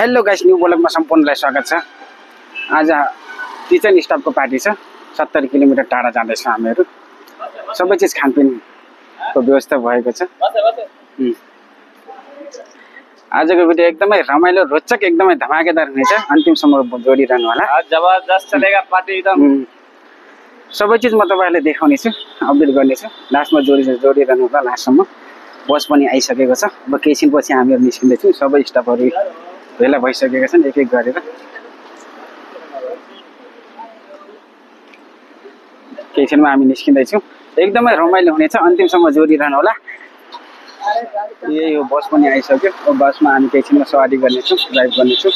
Hello guys, new ब्लगमा सम्पूर्णलाई स्वागत छ। आज किचन स्टाफको पार्टी छ। 70 किलोमिटर टाढा जाँदैछ हामीहरू। सबै चिज खानपिनको व्यवस्था भएको छ। आजको भिडियो एकदमै रमाइलो, रोचक, एकदमै धमाकेदार हुनेछ। अन्तिमसम्म जोडिरहनु होला। जबरदस्त चलेगा पार्टी एकदम। सबै चिज म तपाईहरुलाई देखाउनेछु, अपडेट गर्नेछु। लास्टमा जोडिरहनु होला लास्टसम्म। बस पनि आइसकेको छ। अब केही छिनपछि हामीहरू निस्किँदैछौँ। सबै स्टाफहरू भेला भइसकेका छन् एक एक गरेर। केही छिनमा हामी निस्किँदैछौँ। एकदमै रमाइलो हुनेछ। अन्तिमसम्म जोडिरहनु होला। यही हो, बस पनि आइसक्यो। अब बसमा हामी केही छिनमा सवारी गर्नेछौँ, ड्राइभ गर्नेछौँ।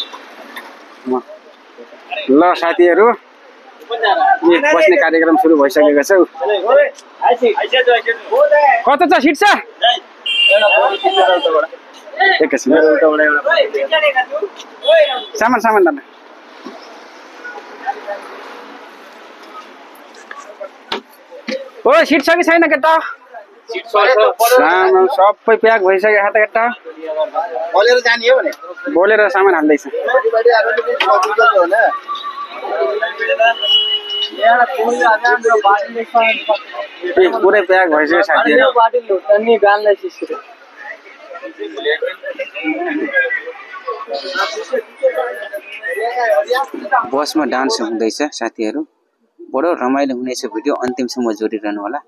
ल साथीहरू, बस्ने कार्यक्रम सुरु भइसकेको छ। कता छ सिट छ? एकैछिन सामान दाना। ओ सिट छ कि छैन केटा? सबै प्याक भइसक्यो त केटा। बोलेर जाने हो भने बोलेर सामान हाल्दैछ। पुरै प्याक भइसक्यो साथीहरू। बसमा डान्स हुँदैछ साथीहरू। बडो रमाइलो हुनेछ भिडियो। अन्तिमसम्म जोडिरहनु होला।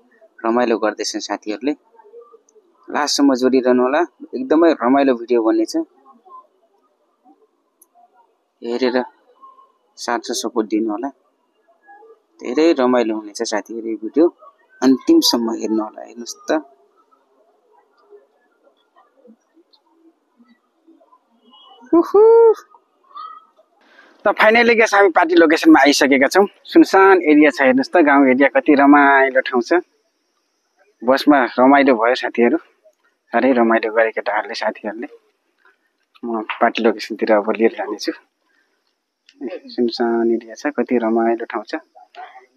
रमाइलो गर्दैछन् साथीहरूले। लास्टसम्म जोडिरहनु होला। एकदमै रमाइलो भिडियो बन्नेछ। हेरेर साथ सपोर्ट दिनु होला। धेरै रमाइलो हुनेछ साथीहरू। यो भिडियो अन्तिमसम्म हेर्नु होला। हेर्नुस् त। त फाइनली गेस हामी पार्टी लोकेसनमा आइसकेका छौँ। सुनसान एरिया छ, हेर्नुस् त। गाउँ एरिया कति रमाइलो ठाउँ छ। बसमा रमाइलो भयो साथीहरू। साह्रै रमाइलो गरे केटाहरूले, साथीहरूले। म पार्टी लोकेसनतिर अब लिएर जानेछु। सुनसान एरिया छ, कति रमाइलो ठाउँ छ।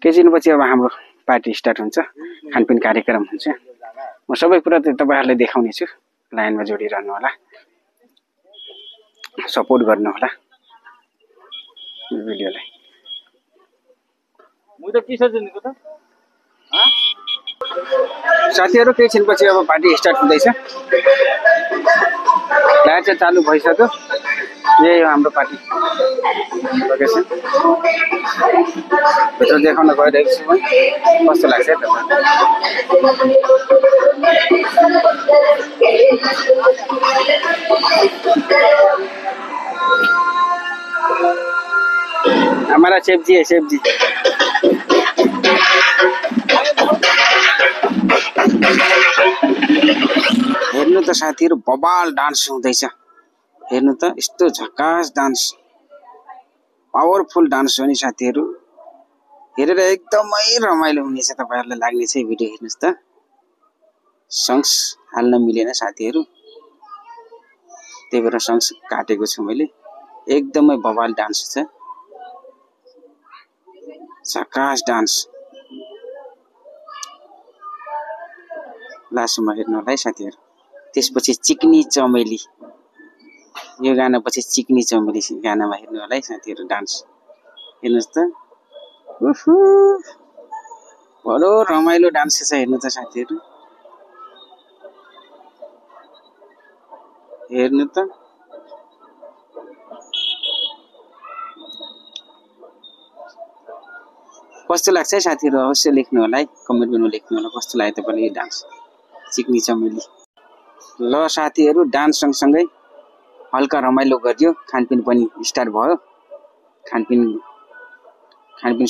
केही दिनपछि अब हाम्रो पार्टी स्टार्ट हुन्छ, खानपिन कार्यक्रम हुन्छ। म सबै कुरा तपाईहरुलाई देखाउने छु। लाइनमा जोडिरहनु होला, सपोर्ट गर्नु होला भिडियोलाई। साथीहरू, केही छिनपछि अब पार्टी स्टार्ट हुँदैछ। लाइट चाहिँ चालु भइसक्यो। यही हो हाम्रो पार्टी लोकेसन। भित्र देखाउन गइरहेको छु म। कस्तो लाग्छ है हमारा सेफ्जी है, सेफ्जी। हेर्नु त साथीहरू, बबाल डान्स हुँदैछ। हेर्नु त, यस्तो झकास डान्स, पावरफुल डान्स हो नि साथीहरू। हेरेर एकदमै रमाइलो हुनेछ। तपाईहरुलाई लाग्ने छ भिडियो। हेर्नुस् त। सङ्ग्स हाल्न मिलेन साथीहरू, त्यही भएर सङ्ग्स काटेको छु मैले। एकदमै बबाल डान्स छ, झकास डान्स। लास्टमा हेर्नु होला है साथीहरू। त्यसपछि चिकनी चमेली, यो गाना पछि चिकनी चमेली गानामा हेर्नु होला है साथीहरू। डान्स हेर्नुस् त। बडो रमाइलो डान्स छ। हेर्नु त साथीहरू, हेर्नु त। कस्तो लाग्छ है साथीहरू? अवश्य लेख्नु होला है, कमेन्टमा लेख्नु होला कस्तो लाग्यो तपाईलाई यो डान्स, चिकनी चमेली। ल साथीहरू, डान्स सँगसँगै हल्का रमाइलो गरियो। खानपिन पनि स्टार्ट भयो। खानपिन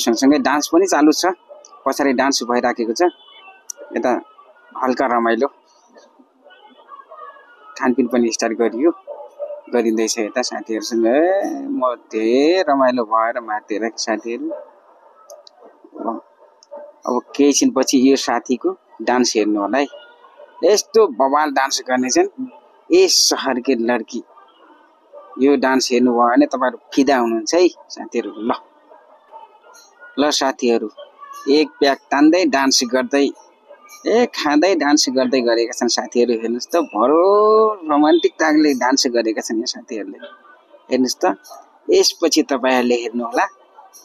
सँगसँगै डान्स पनि चालु छ। पछाडि डान्स भइराखेको छ। यता हल्का रमाइलो खानपिन पनि स्टार्ट गरिँदैछ यता साथीहरूसँग। म धेरै रमाइलो भएर मातेर साथीहरू। अब केही छिनपछि यो साथीको डान्स हेर्नु होला है। यस्तो बवाल डान्स गर्नेछन् ए सहर के लड्की। यो डान्स हेर्नुभयो भने तपाईहरु फिदा हुनुहुन्छ है साथीहरू। ल साथीहरू, एक प्याक तान्दै डान्स गर्दै खाँदै डान्स गर्दै गरेका छन् साथीहरू। हेर्नुस् त, भरो रोमान्टिक तागले डान्स गरेका छन् यो साथीहरूले। हेर्नुस् त यसपछि तपाईहरुले हेर्नु होला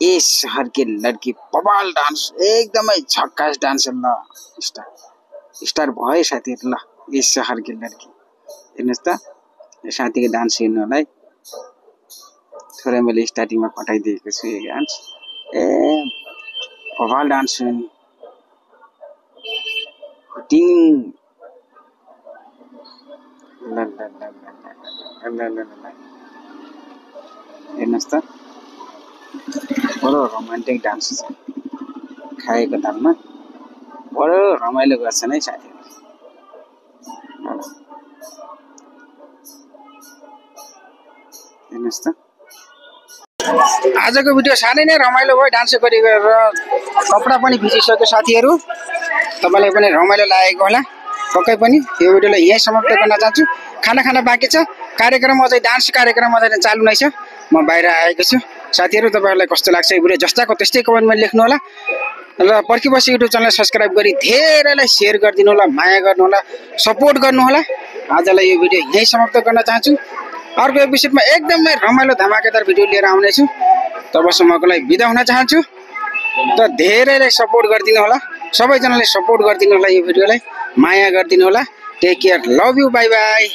यस शहर की लड़की बवाल डान्स एकदमै झक्कास डान्स ल स्टार भयो साथीहरु ल यस शहर की लड़की हेर्नुस् त साथीको डान्स हेर्नु होला है थोरै मैले स्टार्टिङमा पठाइदिएको छु यो डान्स ए बवाल डान्स हो नि टिङ ल हेर्नुस् त बडो रोमान्टिक डान्स छ खाएको दाममा बडो रमाइलो गर्छन् है साथीहरु हेर्नुस् त आजको भिडियो सानै नै रमाइलो भयो डान्स गरेर कपडा पनि भिजिसक्यो साथीहरु तपाईलाई पनि रमाइलो लागेको होला पक्कै पनि यो भिडियोलाई यही समाप्त गर्न चाहन्छु खाना खाना बाँकी छ कार्यक्रम अझै डान्स कार्यक्रम अझै चालु नै छ म बाहिर आएको छु साथीहरु तपाईहरुलाई कस्तो लाग्छ यो भिडियो जस्ताको त्यस्तै कमेन्टमा लेख्नु होला र पर्खिबसी युट्युब च्यानल सब्स्क्राइब गरी धेरैलाई शेयर गरिदिनु होला माया गर्नु होला सपोर्ट गर्नु होला आजलाई यो भिडियो यही समाप्त गर्न चाहन्छु अर्को एपिसोडमा एकदमै रमाइलो धमाकेदार भिडियो लिएर आउने छु तबसम्मको लागि बिदा हुन चाहन्छु त धेरैलाई सपोर्ट गरिदिनु होला सबैजनाले सपोर्ट गरिदिनु होला यो भिडियोलाई माया गरिदिनु होला take care love you bye by